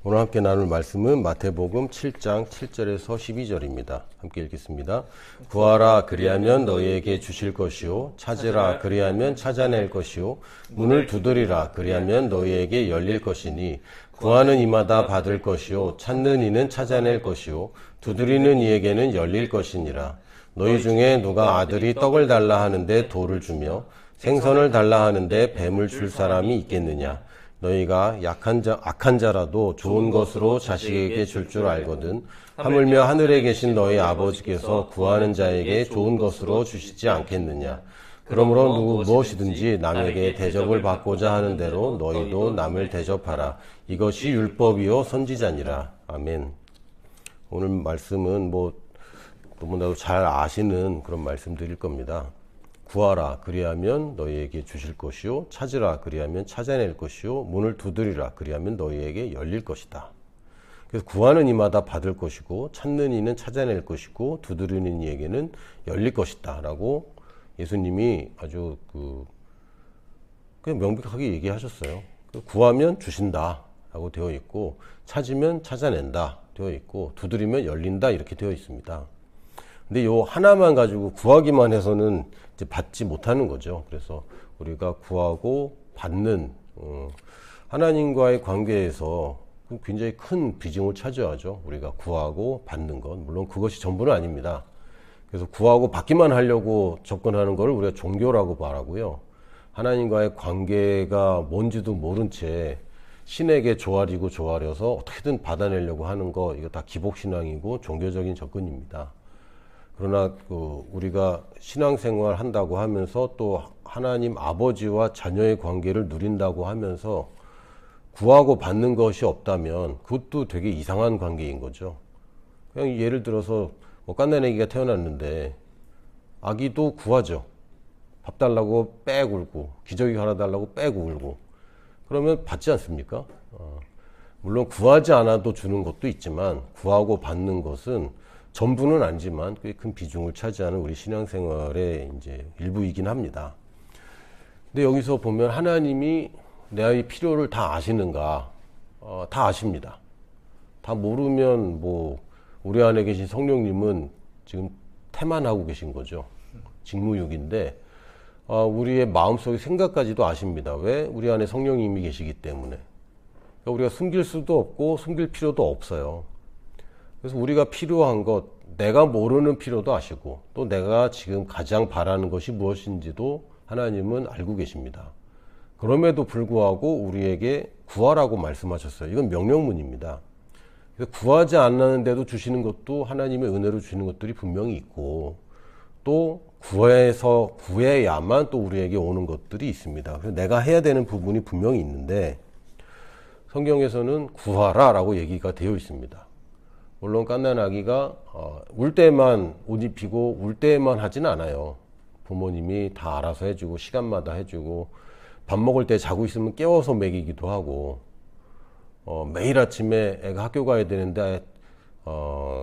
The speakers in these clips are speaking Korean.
오늘 함께 나눌 말씀은 마태복음 7장 7절에서 12절입니다. 함께 읽겠습니다. 구하라 그리하면 너희에게 주실 것이요 찾으라 그리하면 찾아낼 것이요 문을 두드리라 그리하면 너희에게 열릴 것이니 구하는 이마다 받을 것이요 찾는 이는 찾아낼 것이요 두드리는 이에게는 열릴 것이니라. 너희 중에 누가 아들이 떡을 달라 하는데 돌을 주며 생선을 달라 하는데 뱀을 줄 사람이 있겠느냐. 너희가 악한 자라도 좋은 것으로 자식에게 줄 줄 알거든 하물며 하늘에 계신 너희 아버지께서 구하는 자에게 좋은 것으로 주시지 않겠느냐. 그러므로 누구 무엇이든지 남에게 대접을 받고자 하는 대로 너희도 남을 대접하라. 이것이 율법이요 선지자니라. 아멘. 오늘 말씀은 너무나도 잘 아시는 그런 말씀 드릴 겁니다. 구하라 그리하면 너희에게 주실 것이요 찾으라 그리하면 찾아낼 것이요 문을 두드리라 그리하면 너희에게 열릴 것이다. 그래서 구하는 이마다 받을 것이고 찾는 이는 찾아낼 것이고 두드리는 이에게는 열릴 것이다 라고 예수님이 아주 그냥 명백하게 얘기하셨어요. 구하면 주신다 라고 되어 있고 찾으면 찾아낸다 되어 있고 두드리면 열린다 이렇게 되어 있습니다. 근데 요 하나만 가지고 구하기만 해서는 이제 받지 못하는 거죠. 그래서 우리가 구하고 받는 하나님과의 관계에서 굉장히 큰 비중을 차지하죠. 우리가 구하고 받는 것. 물론 그것이 전부는 아닙니다. 그래서 구하고 받기만 하려고 접근하는 걸 우리가 종교라고 말하고요. 하나님과의 관계가 뭔지도 모른 채 신에게 조아려서 어떻게든 받아내려고 하는 거, 이거 다 기복신앙이고 종교적인 접근입니다. 그러나 우리가 신앙생활 한다고 하면서 또 하나님 아버지와 자녀의 관계를 누린다고 하면서 구하고 받는 것이 없다면 그것도 되게 이상한 관계인 거죠. 그냥 예를 들어서 깐난애기가 태어났는데 아기도 구하죠. 밥 달라고 빽 울고 기저귀 갈아달라고 빽 울고 그러면 받지 않습니까? 물론 구하지 않아도 주는 것도 있지만 구하고 받는 것은 전부는 아니지만 꽤 큰 비중을 차지하는 우리 신앙생활의 이제 일부이긴 합니다. 근데 여기서 보면 하나님이 내 아이 필요를 다 아시는가? 다 아십니다. 다 모르면 우리 안에 계신 성령님은 지금 태만하고 계신 거죠. 직무유기인데 우리의 마음속의 생각까지도 아십니다. 왜? 우리 안에 성령님이 계시기 때문에. 그러니까 우리가 숨길 수도 없고 숨길 필요도 없어요. 그래서 우리가 필요한 것, 내가 모르는 필요도 아시고 또 내가 지금 가장 바라는 것이 무엇인지도 하나님은 알고 계십니다. 그럼에도 불구하고 우리에게 구하라고 말씀하셨어요. 이건 명령문입니다. 그래서 구하지 않았는데도 주시는 것도 하나님의 은혜로 주시는 것들이 분명히 있고 또 구해야만 또 우리에게 오는 것들이 있습니다. 그래서 내가 해야 되는 부분이 분명히 있는데 성경에서는 구하라 라고 얘기가 되어 있습니다. 물론 갓난아기가 울 때만 옷 입히고 울 때만 하진 않아요. 부모님이 다 알아서 해주고 시간마다 해주고 밥 먹을 때 자고 있으면 깨워서 먹이기도 하고 매일 아침에 애가 학교 가야 되는데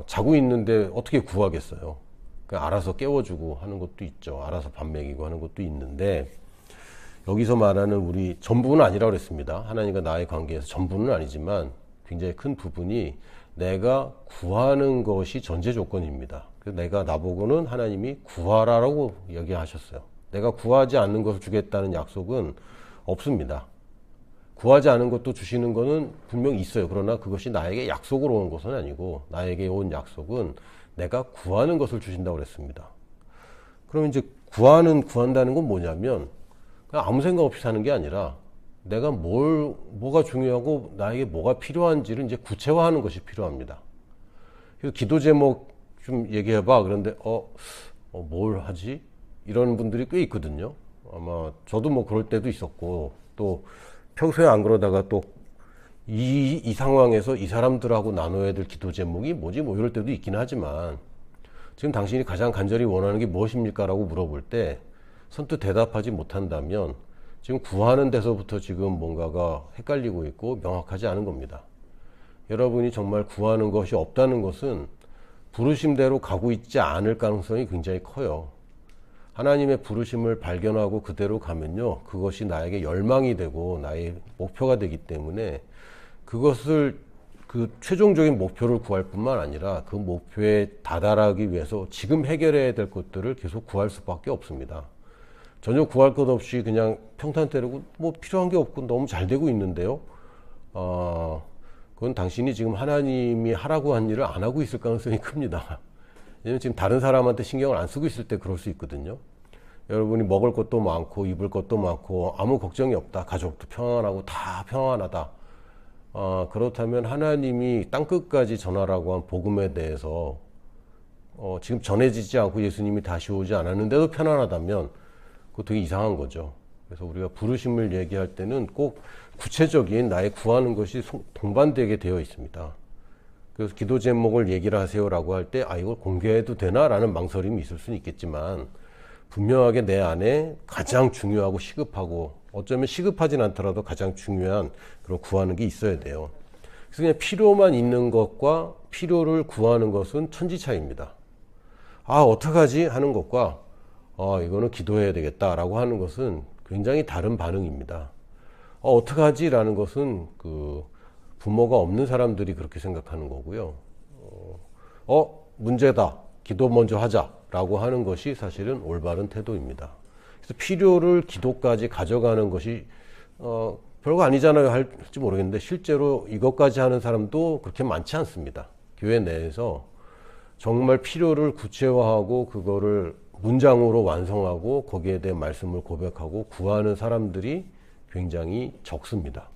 자고 있는데 어떻게 구하겠어요. 그냥 알아서 깨워주고 하는 것도 있죠. 알아서 밥 먹이고 하는 것도 있는데 여기서 말하는 우리 전부는 아니라고 그랬습니다. 하나님과 나의 관계에서 전부는 아니지만 굉장히 큰 부분이 내가 구하는 것이 전제 조건입니다. 그래서 내가 나보고는 하나님이 구하라라고 얘기하셨어요. 내가 구하지 않는 것을 주겠다는 약속은 없습니다. 구하지 않은 것도 주시는 것은 분명히 있어요. 그러나 그것이 나에게 약속으로 온 것은 아니고 나에게 온 약속은 내가 구하는 것을 주신다고 그랬습니다. 그러면 이제 구한다는 건 뭐냐면 그냥 아무 생각 없이 사는 게 아니라 내가 뭐가 중요하고 나에게 뭐가 필요한지를 이제 구체화하는 것이 필요합니다. 그래서 기도 제목 좀 얘기해봐. 그런데 뭘 하지? 이런 분들이 꽤 있거든요. 아마 저도 그럴 때도 있었고 또 평소에 안 그러다가 또 이 상황에서 이 사람들하고 나눠야 될 기도 제목이 뭐지? 이럴 때도 있긴 하지만 지금 당신이 가장 간절히 원하는 게 무엇입니까? 라고 물어볼 때 선뜻 대답하지 못한다면 지금 구하는 데서부터 지금 뭔가가 헷갈리고 있고 명확하지 않은 겁니다. 여러분이 정말 구하는 것이 없다는 것은 부르심대로 가고 있지 않을 가능성이 굉장히 커요. 하나님의 부르심을 발견하고 그대로 가면요, 그것이 나에게 열망이 되고 나의 목표가 되기 때문에 그것을 그 최종적인 목표를 구할 뿐만 아니라 그 목표에 다다르기 위해서 지금 해결해야 될 것들을 계속 구할 수밖에 없습니다. 전혀 구할 것 없이 그냥 평탄 때리고 뭐 필요한 게 없고 너무 잘 되고 있는데요. 그건 당신이 지금 하나님이 하라고 한 일을 안 하고 있을 가능성이 큽니다. 왜냐면 지금 다른 사람한테 신경을 안 쓰고 있을 때 그럴 수 있거든요. 여러분이 먹을 것도 많고 입을 것도 많고 아무 걱정이 없다. 가족도 평안하고 다 평안하다. 그렇다면 하나님이 땅끝까지 전하라고 한 복음에 대해서 지금 전해지지 않고 예수님이 다시 오지 않았는데도 편안하다면 그거 되게 이상한 거죠. 그래서 우리가 부르심을 얘기할 때는 꼭 구체적인 나의 구하는 것이 동반되게 되어 있습니다. 그래서 기도 제목을 얘기를 하세요라고 할 때 이걸 공개해도 되나라는 망설임이 있을 수는 있겠지만 분명하게 내 안에 가장 중요하고 시급하고 어쩌면 시급하진 않더라도 가장 중요한 그런 구하는 게 있어야 돼요. 그래서 그냥 필요만 있는 것과 필요를 구하는 것은 천지 차이입니다. 어떡하지 하는 것과 이거는 기도해야 되겠다라고 하는 것은 굉장히 다른 반응입니다. 어떡하지 라는 것은 그 부모가 없는 사람들이 그렇게 생각하는 거고요. 문제다. 기도 먼저 하자라고 하는 것이 사실은 올바른 태도입니다. 그래서 필요를 기도까지 가져가는 것이 별거 아니잖아요 할지 모르겠는데 실제로 이것까지 하는 사람도 그렇게 많지 않습니다. 교회 내에서 정말 필요를 구체화하고 그거를 문장으로 완성하고 거기에 대한 말씀을 고백하고 구하는 사람들이 굉장히 적습니다.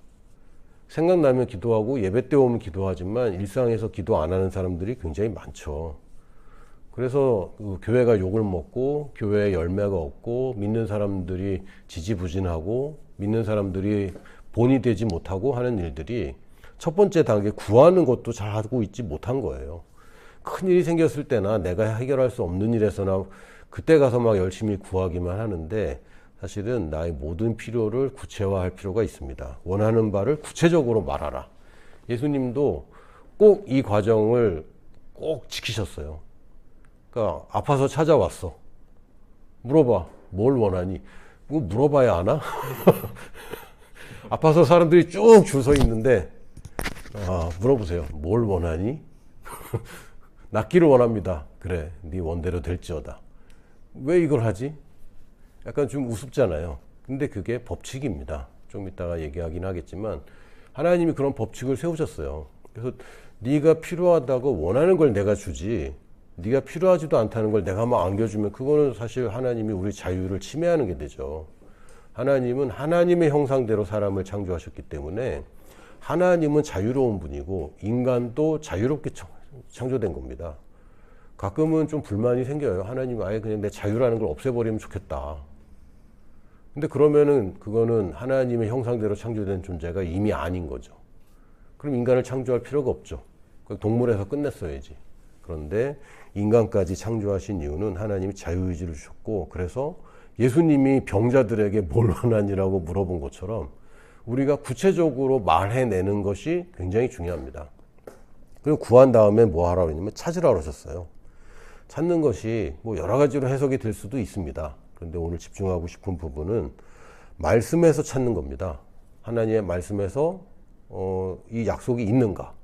생각나면 기도하고 예배 때 오면 기도하지만 일상에서 기도 안 하는 사람들이 굉장히 많죠. 그래서 그 교회가 욕을 먹고 교회에 열매가 없고 믿는 사람들이 지지부진하고 믿는 사람들이 본이 되지 못하고 하는 일들이 첫 번째 단계 구하는 것도 잘 하고 있지 못한 거예요. 큰일이 생겼을 때나 내가 해결할 수 없는 일에서나 그때 가서 막 열심히 구하기만 하는데 사실은 나의 모든 필요를 구체화할 필요가 있습니다. 원하는 바를 구체적으로 말하라. 예수님도 꼭 이 과정을 꼭 지키셨어요. 그러니까 아파서 찾아왔어. 물어봐. 뭘 원하니? 뭐 물어봐야 아나? 아파서 사람들이 쭉 줄 서 있는데 물어보세요. 뭘 원하니? 낫기를 원합니다. 그래, 네 원대로 될지어다. 왜 이걸 하지? 약간 좀 우습잖아요. 근데 그게 법칙입니다. 좀 이따가 얘기하긴 하겠지만 하나님이 그런 법칙을 세우셨어요. 그래서 네가 필요하다고 원하는 걸 내가 주지 네가 필요하지도 않다는 걸 내가 막 안겨주면 그거는 사실 하나님이 우리 자유를 침해하는 게 되죠. 하나님은 하나님의 형상대로 사람을 창조하셨기 때문에 하나님은 자유로운 분이고 인간도 자유롭게 창조된 겁니다. 가끔은 좀 불만이 생겨요. 하나님 아예 그냥 내 자유라는 걸 없애버리면 좋겠다. 근데 그러면은 그거는 하나님의 형상대로 창조된 존재가 이미 아닌 거죠. 그럼 인간을 창조할 필요가 없죠. 동물에서 끝냈어야지. 그런데 인간까지 창조하신 이유는 하나님이 자유의지를 주셨고 그래서 예수님이 병자들에게 뭘 원하니라고 물어본 것처럼 우리가 구체적으로 말해내는 것이 굉장히 중요합니다. 그리고 구한 다음에 뭐 하라고 했냐면 찾으라고 하셨어요. 찾는 것이 뭐 여러 가지로 해석이 될 수도 있습니다. 그런데 오늘 집중하고 싶은 부분은 말씀에서 찾는 겁니다. 하나님의 말씀에서 이 약속이 있는가.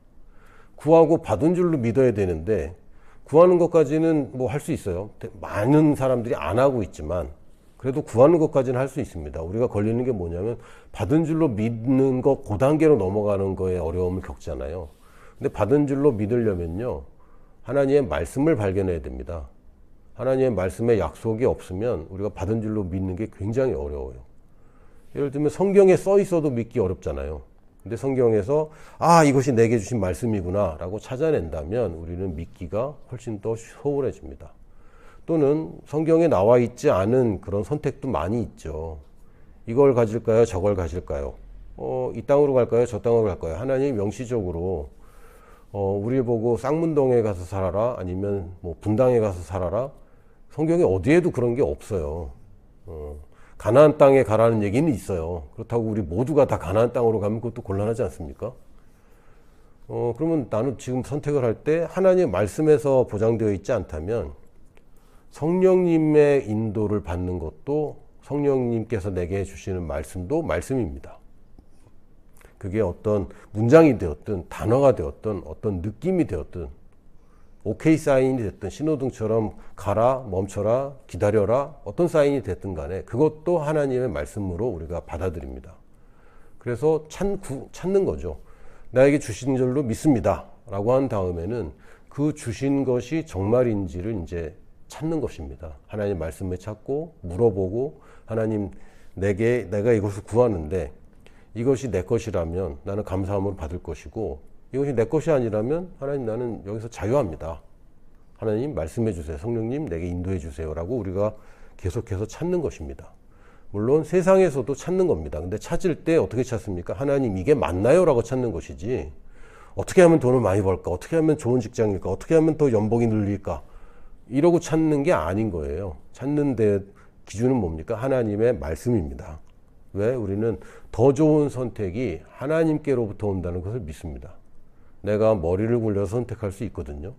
구하고 받은 줄로 믿어야 되는데 구하는 것까지는 뭐 할 수 있어요. 많은 사람들이 안 하고 있지만 그래도 구하는 것까지는 할 수 있습니다. 우리가 걸리는 게 뭐냐면 받은 줄로 믿는 것 그 단계로 넘어가는 거에 어려움을 겪잖아요. 근데 받은 줄로 믿으려면요. 하나님의 말씀을 발견해야 됩니다. 하나님의 말씀에 약속이 없으면 우리가 받은 줄로 믿는 게 굉장히 어려워요. 예를 들면 성경에 써 있어도 믿기 어렵잖아요. 근데 성경에서 이것이 내게 주신 말씀이구나 라고 찾아낸다면 우리는 믿기가 훨씬 더 소홀해집니다. 또는 성경에 나와 있지 않은 그런 선택도 많이 있죠. 이걸 가질까요? 저걸 가질까요? 이 땅으로 갈까요? 저 땅으로 갈까요? 하나님이 명시적으로 우리 보고 쌍문동에 가서 살아라 아니면 뭐 분당에 가서 살아라 성경에 어디에도 그런 게 없어요. 가나안 땅에 가라는 얘기는 있어요. 그렇다고 우리 모두가 다 가나안 땅으로 가면 그것도 곤란하지 않습니까? 그러면 나는 지금 선택을 할 때 하나님의 말씀에서 보장되어 있지 않다면 성령님의 인도를 받는 것도 성령님께서 내게 해주시는 말씀도 말씀입니다. 그게 어떤 문장이 되었든 단어가 되었든 어떤 느낌이 되었든 오케이 사인이 됐든 신호등처럼 가라, 멈춰라, 기다려라 어떤 사인이 됐든 간에 그것도 하나님의 말씀으로 우리가 받아들입니다. 그래서 찾는 거죠. 나에게 주신 줄로 믿습니다 라고 한 다음에는 그 주신 것이 정말인지를 이제 찾는 것입니다. 하나님 말씀을 찾고 물어보고 하나님 내가 이것을 구하는데 이것이 내 것이라면 나는 감사함으로 받을 것이고 이것이 내 것이 아니라면 하나님 나는 여기서 자유합니다. 하나님 말씀해 주세요. 성령님 내게 인도해 주세요 라고 우리가 계속해서 찾는 것입니다. 물론 세상에서도 찾는 겁니다. 근데 찾을 때 어떻게 찾습니까? 하나님 이게 맞나요? 라고 찾는 것이지 어떻게 하면 돈을 많이 벌까? 어떻게 하면 좋은 직장일까? 어떻게 하면 더 연봉이 늘릴까? 이러고 찾는 게 아닌 거예요. 찾는 데 기준은 뭡니까? 하나님의 말씀입니다. 왜? 우리는 더 좋은 선택이 하나님께로부터 온다는 것을 믿습니다. 내가 머리를 굴려서 선택할 수 있거든요.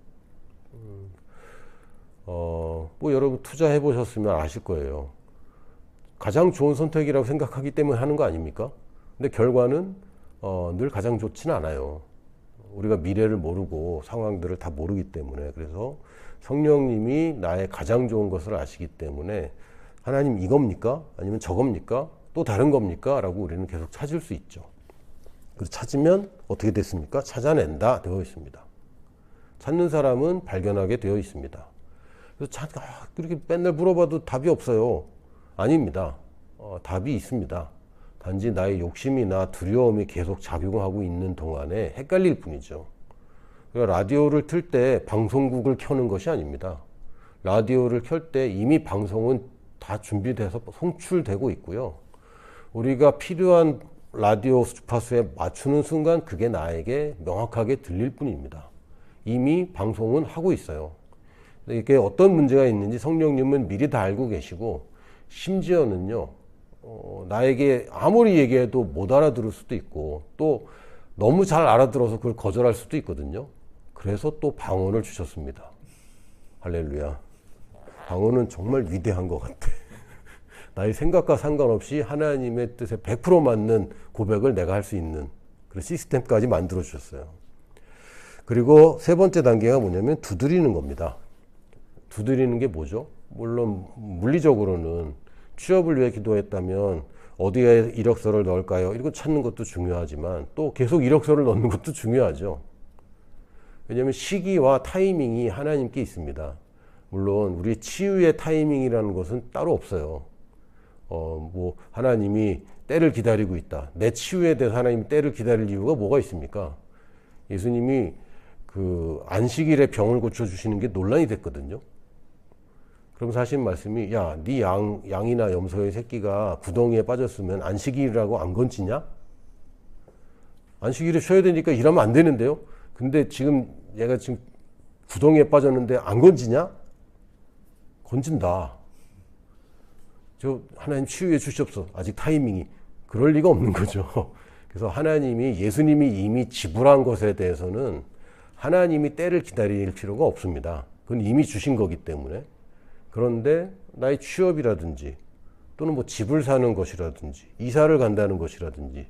뭐 여러분 투자해 보셨으면 아실 거예요. 가장 좋은 선택이라고 생각하기 때문에 하는 거 아닙니까? 근데 결과는 늘 가장 좋지는 않아요. 우리가 미래를 모르고 상황들을 다 모르기 때문에. 그래서 성령님이 나의 가장 좋은 것을 아시기 때문에 하나님 이겁니까? 아니면 저겁니까? 또 다른 겁니까? 라고 우리는 계속 찾을 수 있죠. 그래서 찾으면 어떻게 됐습니까? 찾아낸다 되어 있습니다. 찾는 사람은 발견하게 되어 있습니다. 그래서 그렇게 맨날 물어봐도 답이 없어요. 아닙니다. 답이 있습니다. 단지 나의 욕심이나 두려움이 계속 작용하고 있는 동안에 헷갈릴 뿐이죠. 그러니까 라디오를 틀 때 방송국을 켜는 것이 아닙니다. 라디오를 켤 때 이미 방송은 다 준비돼서 송출되고 있고요. 우리가 필요한 라디오 주파수에 맞추는 순간 그게 나에게 명확하게 들릴 뿐입니다. 이미 방송은 하고 있어요. 이게 어떤 문제가 있는지 성령님은 미리 다 알고 계시고 심지어는요 나에게 아무리 얘기해도 못 알아들을 수도 있고 또 너무 잘 알아들어서 그걸 거절할 수도 있거든요. 그래서 또 방언을 주셨습니다. 할렐루야. 방언은 정말 위대한 것 같아. 나의 생각과 상관없이 하나님의 뜻에 100% 맞는 고백을 내가 할 수 있는 그런 시스템까지 만들어 주셨어요. 그리고 세 번째 단계가 뭐냐면 두드리는 겁니다. 두드리는 게 뭐죠? 물론 물리적으로는 취업을 위해 기도했다면 어디에 이력서를 넣을까요? 이거 찾는 것도 중요하지만 또 계속 이력서를 넣는 것도 중요하죠. 왜냐하면 시기와 타이밍이 하나님께 있습니다. 물론 우리 치유의 타이밍이라는 것은 따로 없어요. 뭐 하나님이 때를 기다리고 있다. 내 치유에 대해서 하나님이 때를 기다릴 이유가 뭐가 있습니까? 예수님이 그 안식일에 병을 고쳐주시는 게 논란이 됐거든요. 그럼 하신 말씀이 야, 네 양이나 염소의 새끼가 구덩이에 빠졌으면 안식일이라고 안 건지냐? 안식일에 쉬어야 되니까 일하면 안 되는데요. 근데 지금 얘가 지금 구덩이에 빠졌는데 안 건지냐? 건진다. 저 하나님 치유해 주시옵소서. 아직 타이밍이 그럴 리가 없는 거죠. 그래서 하나님이 예수님이 이미 지불한 것에 대해서는 하나님이 때를 기다릴 필요가 없습니다. 그건 이미 주신 거기 때문에. 그런데 나의 취업이라든지 또는 뭐 집을 사는 것이라든지 이사를 간다는 것이라든지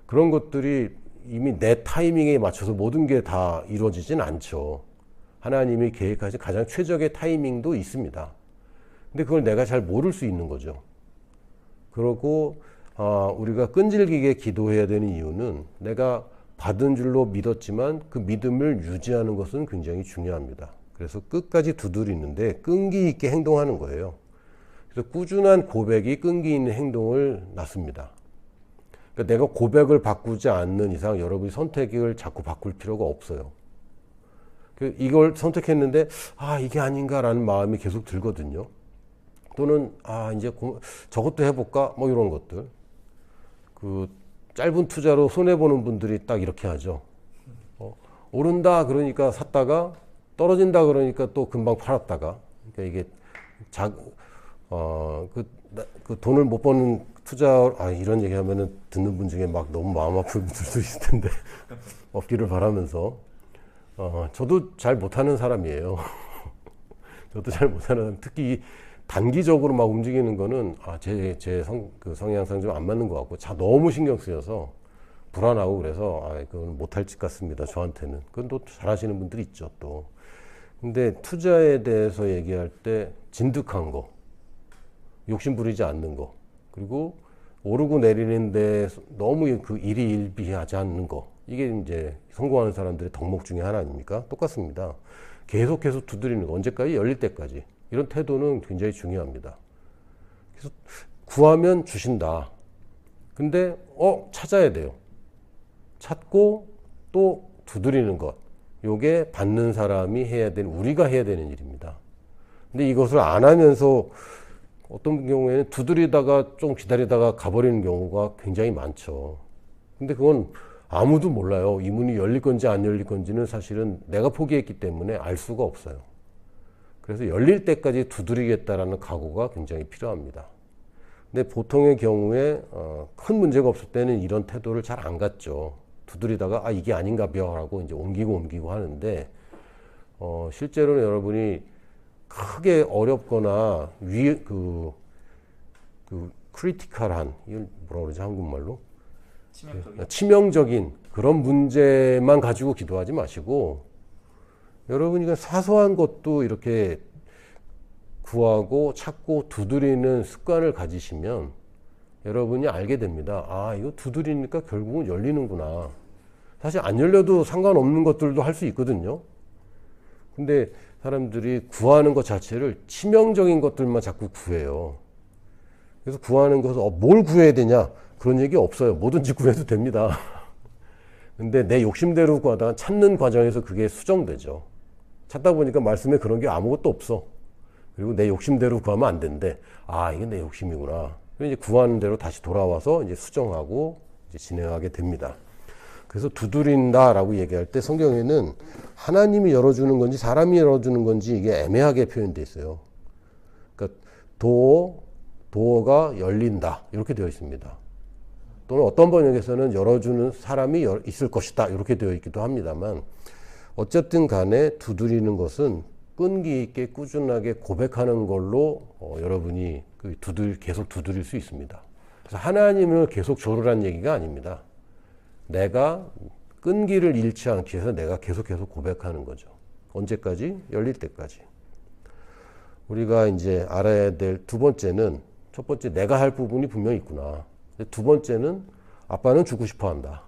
그런 것들이 이미 내 타이밍에 맞춰서 모든 게 다 이루어지진 않죠. 하나님이 계획하신 가장 최적의 타이밍도 있습니다. 근데 그걸 내가 잘 모를 수 있는 거죠. 그러고 우리가 끈질기게 기도해야 되는 이유는 내가 받은 줄로 믿었지만 그 믿음을 유지하는 것은 굉장히 중요합니다. 그래서 끝까지 두드리는데 끈기 있게 행동하는 거예요. 그래서 꾸준한 고백이 끈기 있는 행동을 낳습니다. 그러니까 내가 고백을 바꾸지 않는 이상 여러분이 선택을 자꾸 바꿀 필요가 없어요. 이걸 선택했는데 이게 아닌가라는 마음이 계속 들거든요. 또는 이제 저것도 해볼까 뭐 이런 것들. 그 짧은 투자로 손해보는 분들이 딱 이렇게 하죠. 오른다 그러니까 샀다가 떨어진다 그러니까 또 금방 팔았다가. 그러니까 이게 그 돈을 못 버는 투자 이런 얘기하면은 듣는 분 중에 막 너무 마음 아픈 분들도 있을 텐데 없기를 바라면서 저도 잘 못하는 사람이에요. 저도 잘 못하는 사람. 특히 단기적으로 막 움직이는 거는 제 성향상 좀 안 맞는 것 같고 너무 신경 쓰여서 불안하고 그래서 그건 못할 짓 같습니다. 저한테는. 그건 또 잘하시는 분들이 있죠 또. 근데 투자에 대해서 얘기할 때 진득한 거, 욕심 부리지 않는 거, 그리고 오르고 내리는데 너무 그 일희일비하지 않는 거, 이게 이제 성공하는 사람들의 덕목 중에 하나 아닙니까? 똑같습니다. 계속해서 두드리는 거, 언제까지? 열릴 때까지. 이런 태도는 굉장히 중요합니다. 그래서 구하면 주신다. 근데 찾아야 돼요. 찾고 또 두드리는 것. 요게 받는 사람이 해야 되는, 우리가 해야 되는 일입니다. 근데 이것을 안 하면서 어떤 경우에는 두드리다가 좀 기다리다가 가버리는 경우가 굉장히 많죠. 근데 그건 아무도 몰라요. 이 문이 열릴 건지 안 열릴 건지는 사실은 내가 포기했기 때문에 알 수가 없어요. 그래서 열릴 때까지 두드리겠다라는 각오가 굉장히 필요합니다. 근데 보통의 경우에 큰 문제가 없을 때는 이런 태도를 잘 안 갖죠. 두드리다가 이게 아닌가 벼라고 이제 옮기고 하는데 실제로는 여러분이 크게 어렵거나 크리티컬한, 이걸 뭐라 그러지 한국말로? 치명적인 그런 문제만 가지고 기도하지 마시고, 여러분이 그 사소한 것도 이렇게 구하고 찾고 두드리는 습관을 가지시면 여러분이 알게 됩니다. 이거 두드리니까 결국은 열리는구나. 사실 안 열려도 상관없는 것들도 할 수 있거든요. 근데 사람들이 구하는 것 자체를 치명적인 것들만 자꾸 구해요. 그래서 구하는 것을 뭘 구해야 되냐, 그런 얘기 없어요. 뭐든지 구해도 됩니다. 근데 내 욕심대로 구하다가 찾는 과정에서 그게 수정되죠. 찾다 보니까 말씀에 그런 게 아무것도 없어. 그리고 내 욕심대로 구하면 안 된대. 이게 내 욕심이구나. 그래서 이제 구하는 대로 다시 돌아와서 이제 수정하고 이제 진행하게 됩니다. 그래서 두드린다라고 얘기할 때 성경에는 하나님이 열어주는 건지 사람이 열어주는 건지 이게 애매하게 표현되어 있어요. 그러니까 도어가 열린다 이렇게 되어 있습니다. 또는 어떤 번역에서는 열어주는 사람이 있을 것이다 이렇게 되어 있기도 합니다만, 어쨌든 간에 두드리는 것은 끈기 있게 꾸준하게 고백하는 걸로 여러분이 계속 두드릴 수 있습니다. 그래서 하나님을 계속 조르라는 얘기가 아닙니다. 내가 끈기를 잃지 않기 위해서 내가 계속 고백하는 거죠. 언제까지? 열릴 때까지. 우리가 이제 알아야 될 두 번째는, 첫 번째 내가 할 부분이 분명히 있구나. 두 번째는 아빠는 주고 싶어 한다.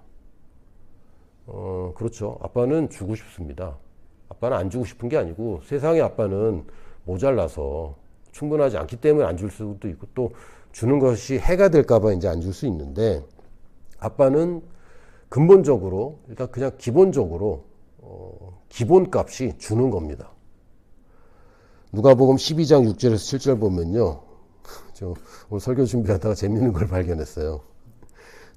그렇죠. 아빠는 주고 싶습니다. 아빠는 안 주고 싶은 게 아니고 세상의 아빠는 모자라서 충분하지 않기 때문에 안 줄 수도 있고, 또 주는 것이 해가 될까 봐 이제 안 줄 수 있는데, 아빠는 근본적으로 일단 그냥 기본적으로 기본값이 주는 겁니다. 누가복음 12장 6절에서 7절 보면요. 저 오늘 설교 준비하다가 재밌는 걸 발견했어요.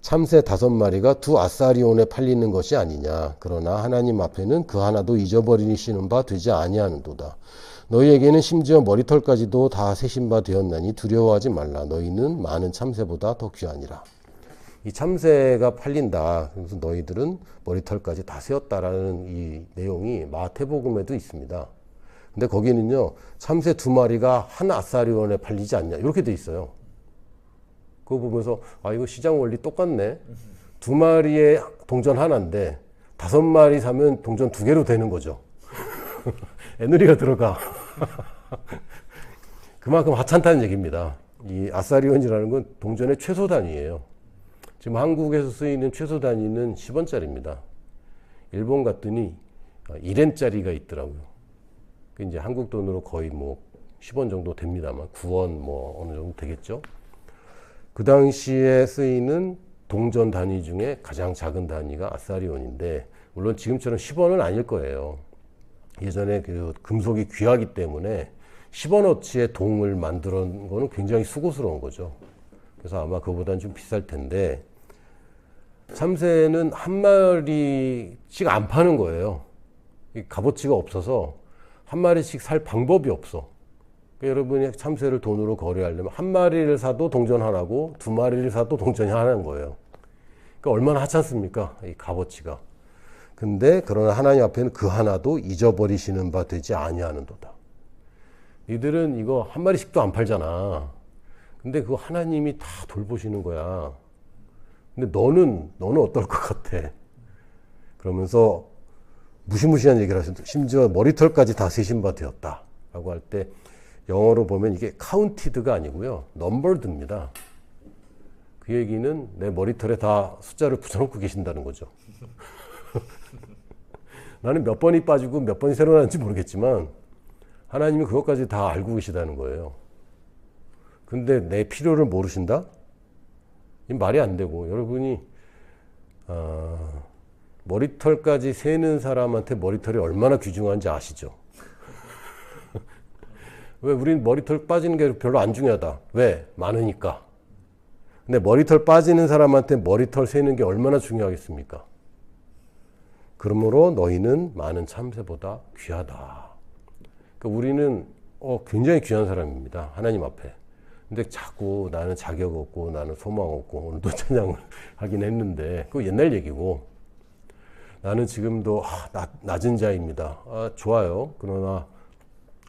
참새 5마리가 2 아사리온에 팔리는 것이 아니냐. 그러나 하나님 앞에는 그 하나도 잊어버리시는 바 되지 아니하는도다. 너희에게는 심지어 머리털까지도 다 세신 바 되었나니 두려워하지 말라. 너희는 많은 참새보다 더 귀하니라. 이 참새가 팔린다. 그래서 너희들은 머리털까지 다 세었다라는 이 내용이 마태복음에도 있습니다. 근데 거기는요, 참새 2마리가 한 아사리온에 팔리지 않냐 이렇게 돼 있어요. 그거 보면서 이거 시장 원리 똑같네. 2마리에 동전 하나인데 5마리 사면 동전 2개로 되는 거죠. 에너지가 들어가. 그만큼 하찮다는 얘기입니다. 이 아사리온이라는 건 동전의 최소 단위예요. 지금 한국에서 쓰이는 최소 단위는 10원짜리입니다. 일본 갔더니 1엔짜리가 있더라고요. 그 이제 한국 돈으로 거의 10원 정도 됩니다만 9원 어느 정도 되겠죠. 그 당시에 쓰이는 동전 단위 중에 가장 작은 단위가 아사리온인데, 물론 지금처럼 10원은 아닐 거예요. 예전에 그 금속이 귀하기 때문에 10원어치의 동을 만들어 놓은 거는 굉장히 수고스러운 거죠. 그래서 아마 그거보다는 좀 비쌀 텐데, 참새는 한 마리씩 안 파는 거예요. 값어치가 없어서 한 마리씩 살 방법이 없어. 그러니까 여러분이 참새를 돈으로 거래하려면 한 마리를 사도 동전 하나고 2마리를 사도 동전이 하나인 거예요. 그러니까 얼마나 하찮습니까? 이 값어치가. 근데 그러나 하나님 앞에는 그 하나도 잊어버리시는 바 되지 아니하는도다. 니들은 이거 한 마리씩도 안 팔잖아. 근데 그거 하나님이 다 돌보시는 거야. 근데 너는 어떨 것 같아? 그러면서 무시무시한 얘기를 하셨는데 심지어 머리털까지 다 세신 바 되었다 라고 할 때 영어로 보면 이게 counted가 아니고요. numbered입니다. 그 얘기는 내 머리털에 다 숫자를 붙여놓고 계신다는 거죠. 나는 몇 번이 빠지고 몇 번이 새로 나는지 모르겠지만 하나님이 그것까지 다 알고 계시다는 거예요. 근데 내 필요를 모르신다? 이 말이 안 되고 여러분이 머리털까지 세는 사람한테 머리털이 얼마나 귀중한지 아시죠? 왜 우린 머리털 빠지는 게 별로 안 중요하다. 왜? 많으니까. 근데 머리털 빠지는 사람한테 머리털 세는 게 얼마나 중요하겠습니까? 그러므로 너희는 많은 참새보다 귀하다. 그러니까 우리는 굉장히 귀한 사람입니다. 하나님 앞에. 근데 자꾸 나는 자격 없고 나는 소망 없고 오늘도 찬양을 하긴 했는데 그거 옛날 얘기고 나는 지금도 낮은 자입니다. 좋아요. 그러나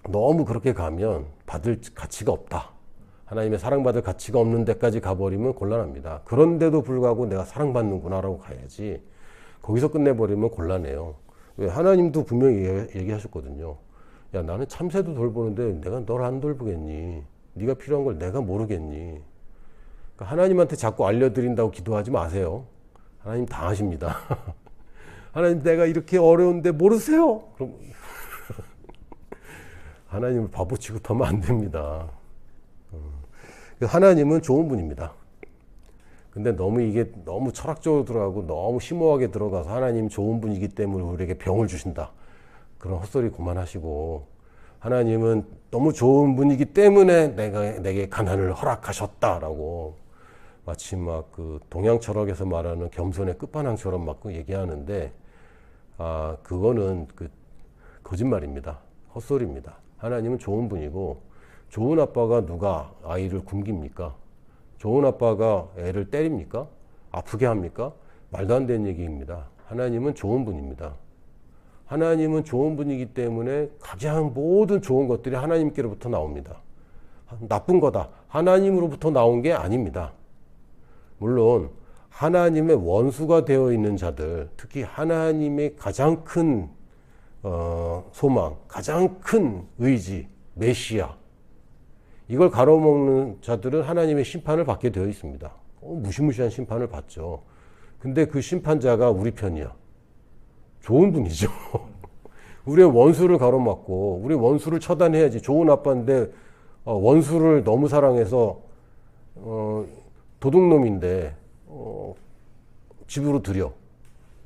너무 그렇게 가면 받을 가치가 없다. 하나님의 사랑받을 가치가 없는 데까지 가버리면 곤란합니다. 그런데도 불구하고 내가 사랑받는구나라고 가야지 거기서 끝내버리면 곤란해요. 왜? 하나님도 분명히 얘기하셨거든요. 야, 나는 참새도 돌보는데 내가 널 안 돌보겠니? 네가 필요한 걸 내가 모르겠니? 그러니까 하나님한테 자꾸 알려드린다고 기도하지 마세요. 하나님 다 아십니다. 하나님 내가 이렇게 어려운데 모르세요? 그럼 하나님을 바보 취급하면 안 됩니다. 하나님은 좋은 분입니다. 근데 이게 너무 철학적으로 들어가고 너무 심오하게 들어가서 하나님 좋은 분이기 때문에 우리에게 병을 주신다. 그런 헛소리 그만하시고 하나님은 너무 좋은 분이기 때문에 내게 가난을 허락하셨다라고 마치 막 그 동양 철학에서 말하는 겸손의 끝판왕처럼 막 얘기하는데 그거는 거짓말입니다. 헛소리입니다. 하나님은 좋은 분이고 좋은 아빠가 누가 아이를 굶깁니까? 좋은 아빠가 애를 때립니까? 아프게 합니까? 말도 안 되는 얘기입니다. 하나님은 좋은 분입니다. 하나님은 좋은 분이기 때문에 가장 모든 좋은 것들이 하나님께로부터 나옵니다. 나쁜 거다. 하나님으로부터 나온 게 아닙니다. 물론 하나님의 원수가 되어 있는 자들, 특히 하나님의 가장 큰 소망, 가장 큰 의지, 메시아, 이걸 가로먹는 자들은 하나님의 심판을 받게 되어 있습니다. 무시무시한 심판을 받죠. 근데 그 심판자가 우리 편이야. 좋은 분이죠. 우리의 원수를 가로막고 우리 원수를 처단해야지. 좋은 아빠인데 원수를 너무 사랑해서 도둑놈인데 집으로 들여.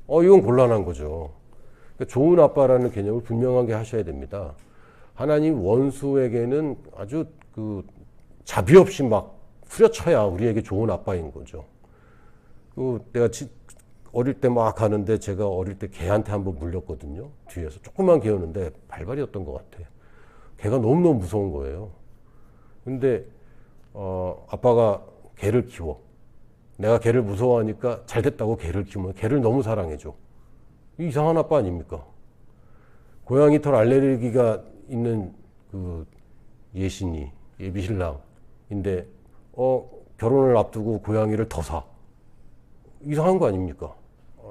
이건 곤란한 거죠. 그러니까 좋은 아빠라는 개념을 분명하게 하셔야 됩니다. 하나님 원수에게는 아주 자비 없이 막 후려쳐야 우리에게 좋은 아빠인 거죠. 내가 어릴 때 막 가는데 제가 어릴 때 개한테 한번 물렸거든요. 뒤에서 조그만 개였는데 발발이었던 것 같아. 개가 너무너무 무서운 거예요. 근데 아빠가 개를 키워. 내가 개를 무서워하니까 잘 됐다고 개를 키우면 개를 너무 사랑해줘. 이상한 아빠 아닙니까? 고양이 털 알레르기가 있는 예비신랑인데 결혼을 앞두고 고양이를 더 사. 이상한 거 아닙니까?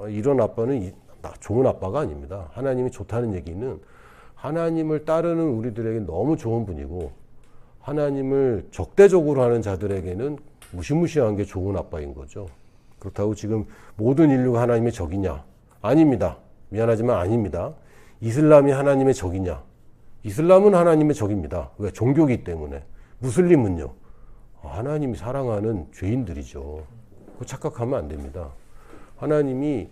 이런 아빠는 좋은 아빠가 아닙니다. 하나님이 좋다는 얘기는 하나님을 따르는 우리들에게 너무 좋은 분이고 하나님을 적대적으로 하는 자들에게는 무시무시한 게 좋은 아빠인 거죠. 그렇다고 지금 모든 인류가 하나님의 적이냐? 아닙니다. 미안하지만 아닙니다. 이슬람이 하나님의 적이냐? 이슬람은 하나님의 적입니다. 왜? 종교기 때문에. 무슬림은요? 하나님이 사랑하는 죄인들이죠. 그거 착각하면 안 됩니다. 하나님이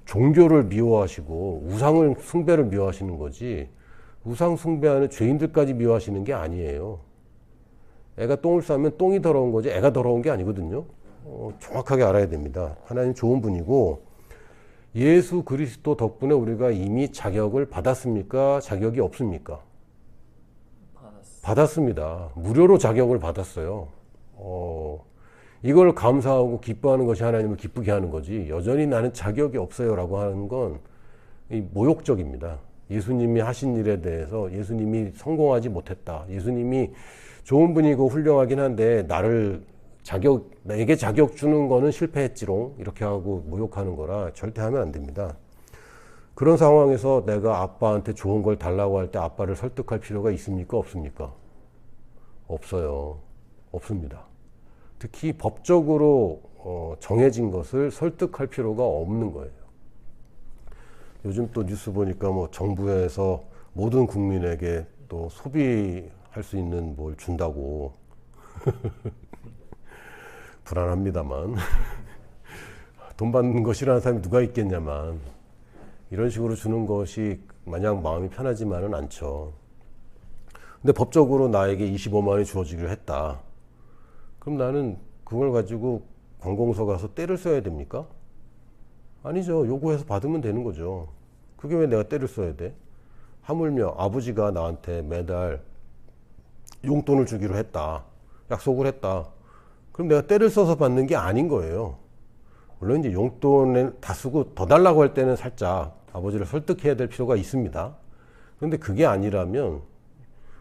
종교를 미워하시고 우상을 숭배를 미워하시는 거지 우상 숭배하는 죄인들까지 미워하시는 게 아니에요. 애가 똥을 싸면 똥이 더러운 거지 애가 더러운 게 아니거든요. 정확하게 알아야 됩니다. 하나님 좋은 분이고 예수 그리스도 덕분에 우리가 이미 자격을 받았습니까? 자격이 없습니까? 받았습니다. 무료로 자격을 받았어요. 이걸 감사하고 기뻐하는 것이 하나님을 기쁘게 하는 거지 여전히 나는 자격이 없어요 라고 하는 건 모욕적입니다. 예수님이 하신 일에 대해서 예수님이 성공하지 못했다. 예수님이 좋은 분이고 훌륭하긴 한데 나를 내게 자격 주는 거는 실패했지롱. 이렇게 하고 모욕하는 거라 절대 하면 안 됩니다. 그런 상황에서 내가 아빠한테 좋은 걸 달라고 할 때 아빠를 설득할 필요가 있습니까? 없습니까? 없어요. 없습니다. 특히 법적으로 정해진 것을 설득할 필요가 없는 거예요. 요즘 또 뉴스 보니까 뭐 정부에서 모든 국민에게 또 소비할 수 있는 뭘 준다고. 불안합니다만. 돈 받는 거 싫어하는 사람이 누가 있겠냐만. 이런 식으로 주는 것이 마냥 마음이 편하지만은 않죠. 근데 법적으로 나에게 25만 원이 주어지기로 했다. 그럼 나는 그걸 가지고 관공서 가서 떼를 써야 됩니까? 아니죠. 요구해서 받으면 되는 거죠. 그게 왜 내가 떼를 써야 돼? 하물며 아버지가 나한테 매달 용돈을 주기로 했다. 약속을 했다. 그럼 내가 떼를 써서 받는 게 아닌 거예요. 물론 이제 용돈을 다 쓰고 더 달라고 할 때는 살짝 아버지를 설득해야 될 필요가 있습니다. 그런데 그게 아니라면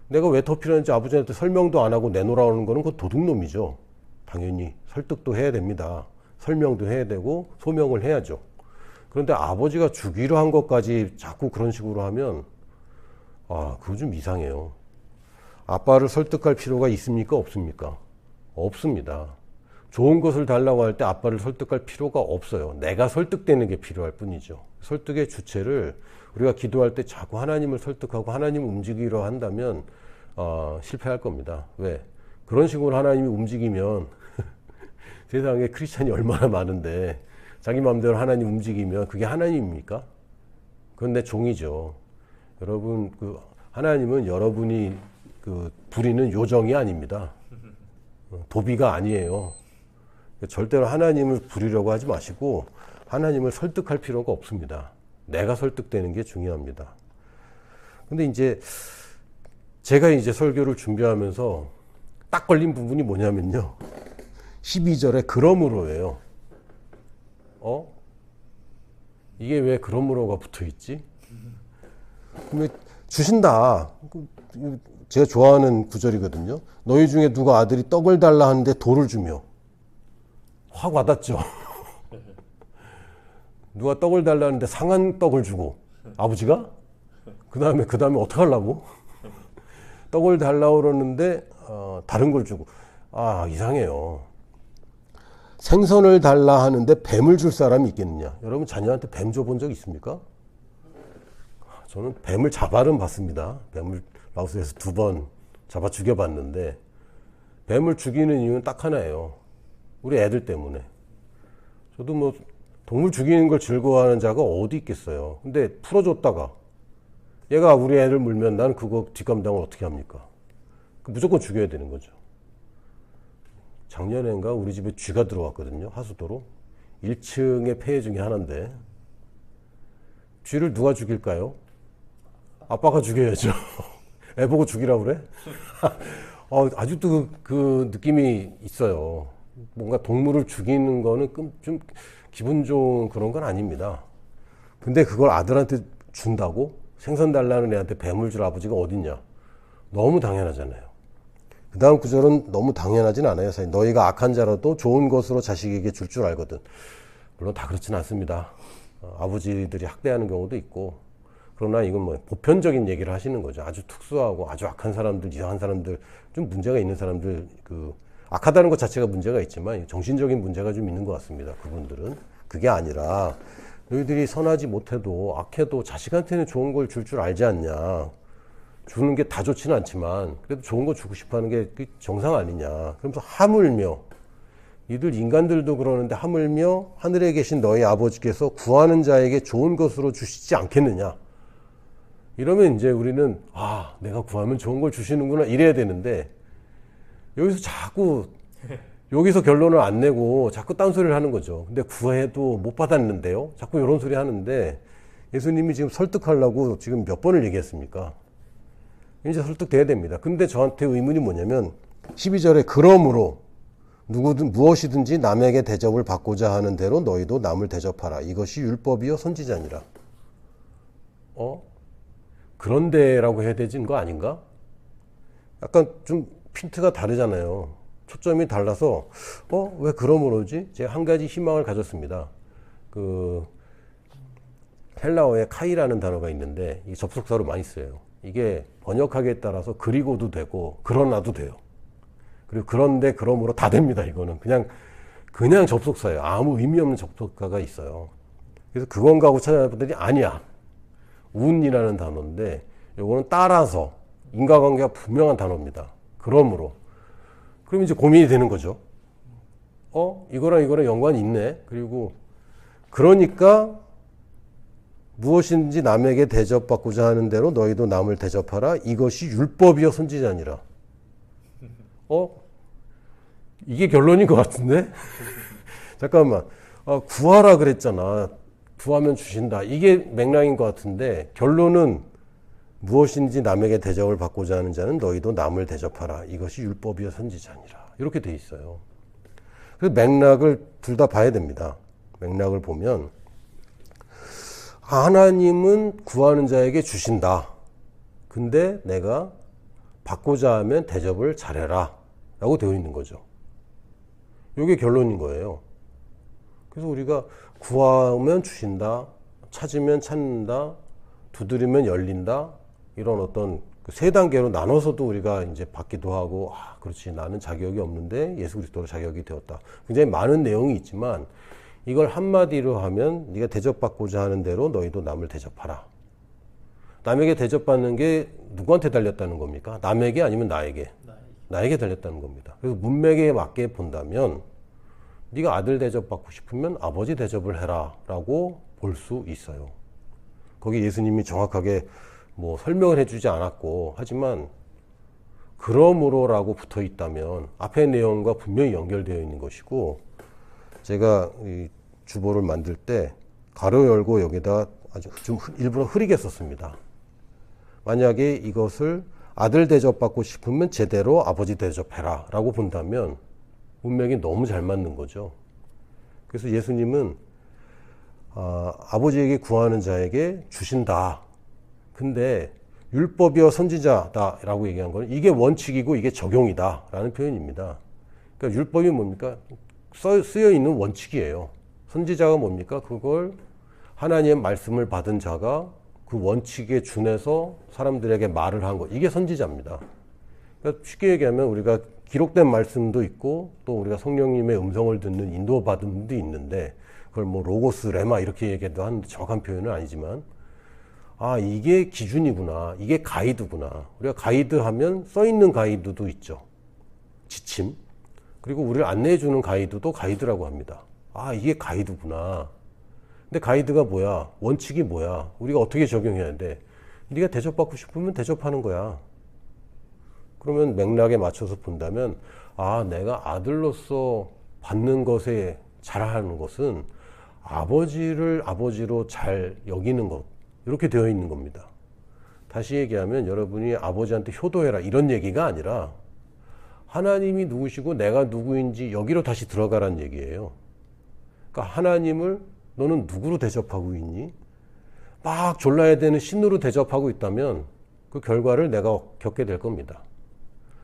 내가 왜 더 필요한지 아버지한테 설명도 안 하고 내놓으라는 거는 그 도둑놈이죠. 당연히 설득도 해야 됩니다. 설명도 해야 되고 소명을 해야죠. 그런데 아버지가 주기로 한 것까지 자꾸 그런 식으로 하면 그거 좀 이상해요. 아빠를 설득할 필요가 있습니까? 없습니까? 없습니다. 좋은 것을 달라고 할 때 아빠를 설득할 필요가 없어요. 내가 설득되는 게 필요할 뿐이죠. 설득의 주체를 우리가 기도할 때 자꾸 하나님을 설득하고 하나님을 움직이려 한다면 실패할 겁니다. 왜? 그런 식으로 하나님이 움직이면 세상에 크리스찬이 얼마나 많은데 자기 마음대로 하나님 움직이면 그게 하나님입니까? 그건 내 종이죠. 여러분, 하나님은 여러분이 부리는 요정이 아닙니다. 도비가 아니에요. 절대로 하나님을 부리려고 하지 마시고 하나님을 설득할 필요가 없습니다. 내가 설득되는 게 중요합니다. 근데 이제 제가 이제 설교를 준비하면서 딱 걸린 부분이 뭐냐면요. 12절에 그러므로예요. 이게 왜 그러므로가 붙어 있지? 그러면 주신다. 제가 좋아하는 구절이거든요. 너희 중에 누가 아들이 떡을 달라 하는데 돌을 주며. 확 와닿죠. 누가 떡을 달라는데 상한 떡을 주고 아버지가 그 다음에 어떻게 하려고? 떡을 달라고 그러는데 다른 걸 주고 이상해요. 생선을 달라 하는데 뱀을 줄 사람이 있겠느냐? 여러분 자녀한테 뱀 줘본 적 있습니까? 저는 뱀을 잡아는 봤습니다. 뱀을 라오스에서 2번 잡아 죽여봤는데 뱀을 죽이는 이유는 딱 하나예요. 우리 애들 때문에. 저도 뭐 동물 죽이는 걸 즐거워하는 자가 어디 있겠어요. 근데 풀어줬다가 얘가 우리 애를 물면 난 그거 뒷감당을 어떻게 합니까? 무조건 죽여야 되는 거죠. 작년엔가 우리 집에 쥐가 들어왔거든요. 하수도로. 1층의 폐해 중에 하나인데 쥐를 누가 죽일까요? 아빠가 죽여야죠. 애 보고 죽이라고 그래? 아직도 그 느낌이 있어요. 뭔가 동물을 죽이는 거는 좀 기분 좋은 그런 건 아닙니다. 근데 그걸 아들한테 준다고? 생선 달라는 애한테 뱀을 줄 아버지가 어딨냐? 너무 당연하잖아요. 그 다음 구절은 너무 당연하진 않아요. 사실 너희가 악한 자라도 좋은 것으로 자식에게 줄 줄 알거든. 물론 다 그렇진 않습니다. 아버지들이 학대하는 경우도 있고. 그러나 이건 뭐 보편적인 얘기를 하시는 거죠. 아주 특수하고 아주 악한 사람들, 이상한 사람들, 좀 문제가 있는 사람들, 악하다는 것 자체가 문제가 있지만 정신적인 문제가 좀 있는 것 같습니다. 그분들은. 그게 아니라 너희들이 선하지 못해도 악해도 자식한테는 좋은 걸 줄 줄 알지 않냐. 주는 게 다 좋지는 않지만 그래도 좋은 거 주고 싶어 하는 게 정상 아니냐. 그러면서 하물며 이들 인간들도 그러는데 하물며 하늘에 계신 너희 아버지께서 구하는 자에게 좋은 것으로 주시지 않겠느냐. 이러면 이제 우리는 내가 구하면 좋은 걸 주시는구나 이래야 되는데 여기서 자꾸 여기서 결론을 안 내고 자꾸 딴소리를 하는 거죠. 근데 구해도 못 받았는데요. 자꾸 이런 소리 하는데 예수님이 지금 설득하려고 지금 몇 번을 얘기했습니까? 이제 설득돼야 됩니다. 근데 저한테 의문이 뭐냐면 12절에 그러므로 누구든 무엇이든지 남에게 대접을 받고자 하는 대로 너희도 남을 대접하라. 이것이 율법이요 선지자니라. 그런데라고 해야 되는 거 아닌가? 약간 좀 핀트가 다르잖아요. 초점이 달라서 왜 그러므로지? 제가 한 가지 희망을 가졌습니다. 그 헬라어에 카이라는 단어가 있는데 이 접속사로 많이 써요. 이게 번역하기에 따라서 그리고도 되고 그러나도 돼요. 그리고 그런데 그러므로 다 됩니다. 이거는 그냥 접속사예요. 아무 의미 없는 접속사가 있어요. 그래서 그건가 하고 찾아봤더니 아니야. 운이라는 단어인데 요거는 따라서 인과관계가 분명한 단어입니다. 그러므로. 그럼 이제 고민이 되는 거죠. 이거랑 연관이 있네. 그리고 그러니까 무엇인지 남에게 대접받고자 하는 대로 너희도 남을 대접하라. 이것이 율법이여 선지자니라. 이게 결론인 것 같은데? 잠깐만. 구하라 그랬잖아. 구하면 주신다. 이게 맥락인 것 같은데 결론은 무엇인지 남에게 대접을 받고자 하는 자는 너희도 남을 대접하라. 이것이 율법이여 선지자니라. 이렇게 돼 있어요. 그래서 맥락을 둘 다 봐야 됩니다. 맥락을 보면 하나님은 구하는 자에게 주신다. 근데 내가 받고자 하면 대접을 잘해라. 라고 되어 있는 거죠. 이게 결론인 거예요. 그래서 우리가 구하면 주신다. 찾으면 찾는다. 두드리면 열린다. 이런 어떤 세 단계로 나눠서도 우리가 이제 받기도 하고, 그렇지. 나는 자격이 없는데 예수 그리스도로 자격이 되었다. 굉장히 많은 내용이 있지만 이걸 한마디로 하면 네가 대접받고자 하는 대로 너희도 남을 대접하라. 남에게 대접받는 게 누구한테 달렸다는 겁니까? 남에게 아니면 나에게? 나에게 달렸다는 겁니다. 그래서 문맥에 맞게 본다면 네가 아들 대접받고 싶으면 아버지 대접을 해라 라고 볼 수 있어요. 거기 예수님이 정확하게 뭐 설명을 해주지 않았고 하지만 그러므로라고 붙어 있다면 앞의 내용과 분명히 연결되어 있는 것이고 제가 이 주보를 만들 때 가로 열고 여기다 아주 좀 일부러 흐리게 썼습니다. 만약에 이것을 아들 대접받고 싶으면 제대로 아버지 대접해라 라고 본다면 문맥이 너무 잘 맞는 거죠. 그래서 예수님은 아버지에게 구하는 자에게 주신다. 근데 율법이여 선지자다 라고 얘기한 건 이게 원칙이고 이게 적용이다 라는 표현입니다. 그러니까 율법이 뭡니까? 쓰여 있는 원칙이에요. 선지자가 뭡니까? 그걸 하나님의 말씀을 받은 자가 그 원칙에 준해서 사람들에게 말을 한 것. 이게 선지자입니다. 그러니까 쉽게 얘기하면 우리가 기록된 말씀도 있고 또 우리가 성령님의 음성을 듣는 인도받은 분도 있는데 그걸 뭐 로고스, 레마 이렇게 얘기해도 하는데 정확한 표현은 아니지만 이게 기준이구나. 이게 가이드구나. 우리가 가이드 하면 써 있는 가이드도 있죠. 지침. 그리고 우리를 안내해 주는 가이드도 가이드라고 합니다. 이게 가이드구나. 근데 가이드가 뭐야? 원칙이 뭐야? 우리가 어떻게 적용해야 돼? 네가 대접받고 싶으면 대접하는 거야. 그러면 맥락에 맞춰서 본다면 내가 아들로서 받는 것에 잘하는 것은 아버지를 아버지로 잘 여기는 것. 이렇게 되어 있는 겁니다. 다시 얘기하면 여러분이 아버지한테 효도해라 이런 얘기가 아니라 하나님이 누구시고 내가 누구인지 여기로 다시 들어가라는 얘기예요. 그러니까 하나님을 너는 누구로 대접하고 있니? 막 졸라야 되는 신으로 대접하고 있다면 그 결과를 내가 겪게 될 겁니다.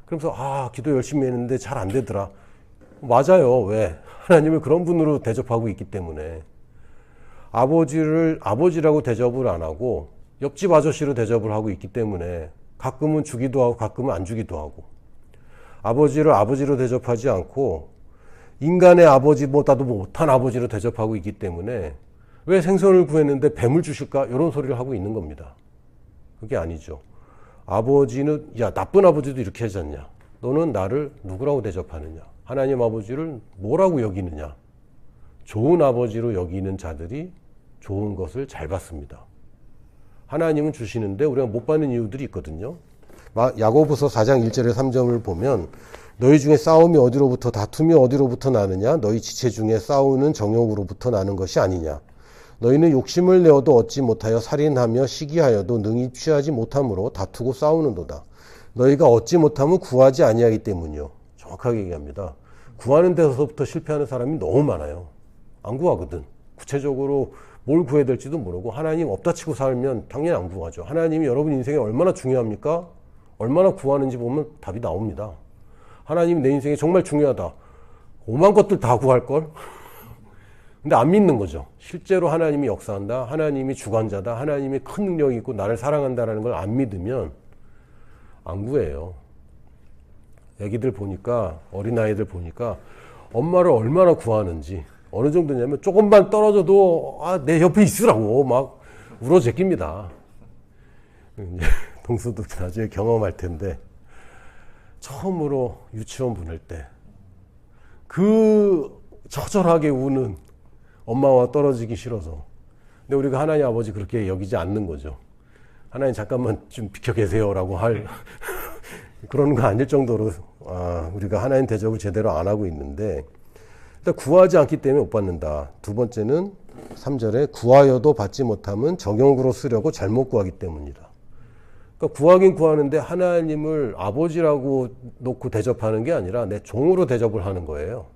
그러면서 기도 열심히 했는데 잘 안 되더라. 맞아요. 왜? 하나님을 그런 분으로 대접하고 있기 때문에. 아버지를 아버지라고 대접을 안 하고 옆집 아저씨로 대접을 하고 있기 때문에 가끔은 주기도 하고 가끔은 안 주기도 하고 아버지를 아버지로 대접하지 않고 인간의 아버지보다도 못한 아버지로 대접하고 있기 때문에 왜 생선을 구했는데 뱀을 주실까? 이런 소리를 하고 있는 겁니다. 그게 아니죠. 아버지는 나쁜 아버지도 이렇게 하지 않냐? 너는 나를 누구라고 대접하느냐? 하나님 아버지를 뭐라고 여기느냐? 좋은 아버지로 여기는 자들이 좋은 것을 잘 받습니다. 하나님은 주시는데 우리가 못 받는 이유들이 있거든요. 야고보서 4장 1절에 3절을 보면 너희 중에 싸움이 어디로부터 다툼이 어디로부터 나느냐? 너희 지체 중에 싸우는 정욕으로부터 나는 것이 아니냐? 너희는 욕심을 내어도 얻지 못하여 살인하며 시기하여도 능히 취하지 못함으로 다투고 싸우는도다. 너희가 얻지 못하면 구하지 아니하기 때문이요. 정확하게 얘기합니다. 구하는 데서부터 실패하는 사람이 너무 많아요. 안 구하거든. 구체적으로 뭘 구해야 될지도 모르고 하나님 없다 치고 살면 당연히 안 구하죠. 하나님이 여러분 인생에 얼마나 중요합니까? 얼마나 구하는지 보면 답이 나옵니다. 하나님이 내 인생에 정말 중요하다. 오만 것들 다 구할걸? 근데 안 믿는 거죠. 실제로 하나님이 역사한다. 하나님이 주관자다. 하나님이 큰 능력이 있고 나를 사랑한다라는 걸 안 믿으면 안 구해요. 애기들 보니까, 어린아이들 보니까 엄마를 얼마나 구하는지. 어느 정도냐면 조금만 떨어져도 내 옆에 있으라고 막 울어 제낍니다. 동수도 나중에 경험할 텐데, 처음으로 유치원 보낼 때 그 처절하게 우는 엄마와 떨어지기 싫어서. 근데 우리가 하나님 아버지 그렇게 여기지 않는 거죠. 하나님 잠깐만 좀 비켜 계세요라고 할 그런 거 아닐 정도로 우리가 하나님 대접을 제대로 안 하고 있는데, 일단 구하지 않기 때문에 못 받는다. 두 번째는 3절에 구하여도 받지 못함은 정욕으로 쓰려고 잘못 구하기 때문이다. 그러니까 구하긴 구하는데 하나님을 아버지라고 놓고 대접하는 게 아니라 내 종으로 대접을 하는 거예요.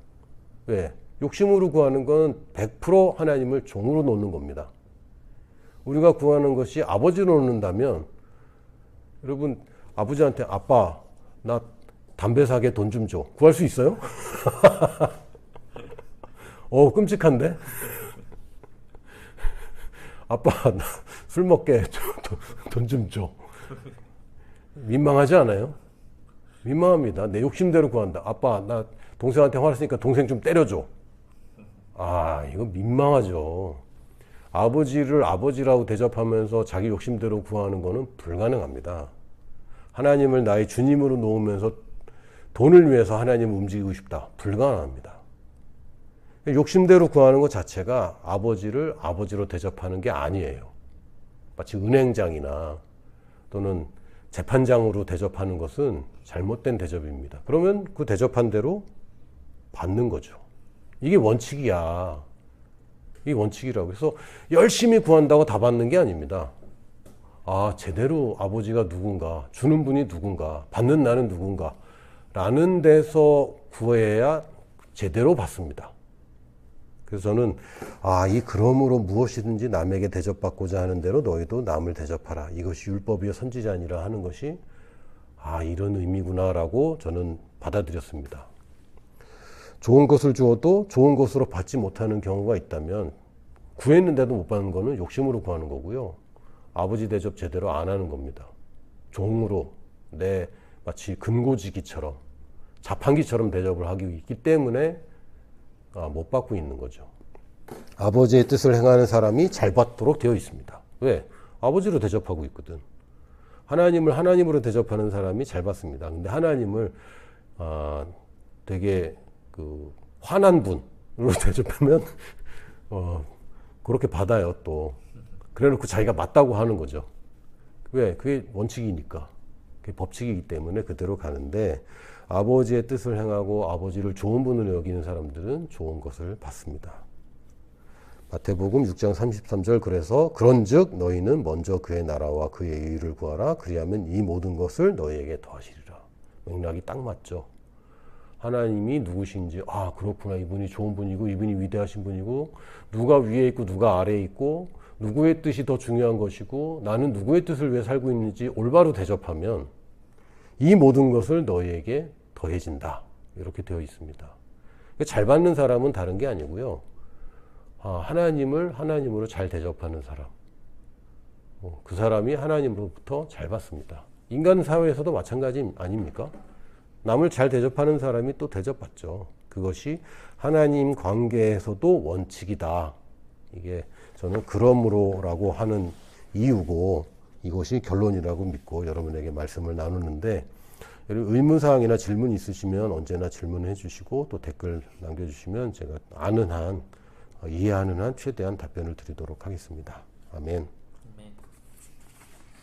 왜? 욕심으로 구하는 건 100% 하나님을 종으로 놓는 겁니다. 우리가 구하는 것이 아버지로 놓는다면, 여러분 아버지한테 아빠 나 담배 사게 돈 좀 줘. 구할 수 있어요? 끔찍한데? 아빠 나 술 먹게 돈 좀 줘. 민망하지 않아요? 민망합니다. 내 욕심대로 구한다. 아빠 나 동생한테 화났으니까 동생 좀 때려줘. 이거 민망하죠. 아버지를 아버지라고 대접하면서 자기 욕심대로 구하는 거는 불가능합니다. 하나님을 나의 주님으로 놓으면서 돈을 위해서 하나님을 움직이고 싶다. 불가능합니다. 욕심대로 구하는 것 자체가 아버지를 아버지로 대접하는 게 아니에요. 마치 은행장이나 또는 재판장으로 대접하는 것은 잘못된 대접입니다. 그러면 그 대접한 대로 받는 거죠. 이게 원칙이야. 이게 원칙이라고. 그래서 열심히 구한다고 다 받는 게 아닙니다. 제대로 아버지가 누군가, 주는 분이 누군가, 받는 나는 누군가 라는 데서 구해야 제대로 받습니다. 그래서 저는 이 그러므로 무엇이든지 남에게 대접받고자 하는 대로 너희도 남을 대접하라. 이것이 율법이요 선지자니라 하는 것이 이런 의미구나라고 저는 받아들였습니다. 좋은 것을 주어도 좋은 것으로 받지 못하는 경우가 있다면 구했는데도 못 받는 거는 욕심으로 구하는 거고요. 아버지 대접 제대로 안 하는 겁니다. 종으로 내 마치 금고지기처럼 자판기처럼 대접을 하기 있기 때문에 못 받고 있는 거죠. 아버지의 뜻을 행하는 사람이 잘 받도록 되어 있습니다. 왜? 아버지로 대접하고 있거든. 하나님을 하나님으로 대접하는 사람이 잘 받습니다. 근데 하나님을 되게 화난 분으로 대접하면 그렇게 받아요. 또 그래놓고 자기가 맞다고 하는 거죠. 왜? 그게 원칙이니까. 그게 법칙이기 때문에 그대로 가는데, 아버지의 뜻을 행하고 아버지를 좋은 분으로 여기는 사람들은 좋은 것을 받습니다. 마태복음 6장 33절, 그래서 그런즉 너희는 먼저 그의 나라와 그의 의를 구하라. 그리하면 이 모든 것을 너희에게 더하시리라. 맥락이 딱 맞죠. 하나님이 누구신지, 그렇구나, 이분이 좋은 분이고 이분이 위대하신 분이고, 누가 위에 있고 누가 아래에 있고, 누구의 뜻이 더 중요한 것이고, 나는 누구의 뜻을 위해 살고 있는지 올바로 대접하면 이 모든 것을 너희에게 더해진다. 이렇게 되어 있습니다. 잘 받는 사람은 다른 게 아니고요. 하나님을 하나님으로 잘 대접하는 사람. 그 사람이 하나님으로부터 잘 받습니다. 인간 사회에서도 마찬가지 아닙니까? 남을 잘 대접하는 사람이 또 대접받죠. 그것이 하나님 관계에서도 원칙이다. 이게 저는 그러므로라고 하는 이유고, 이것이 결론이라고 믿고 여러분에게 말씀을 나누는데, 의문사항이나 질문 있으시면 언제나 질문해 주시고 또 댓글 남겨주시면 제가 아는 한, 이해하는 한 최대한 답변을 드리도록 하겠습니다. 아멘.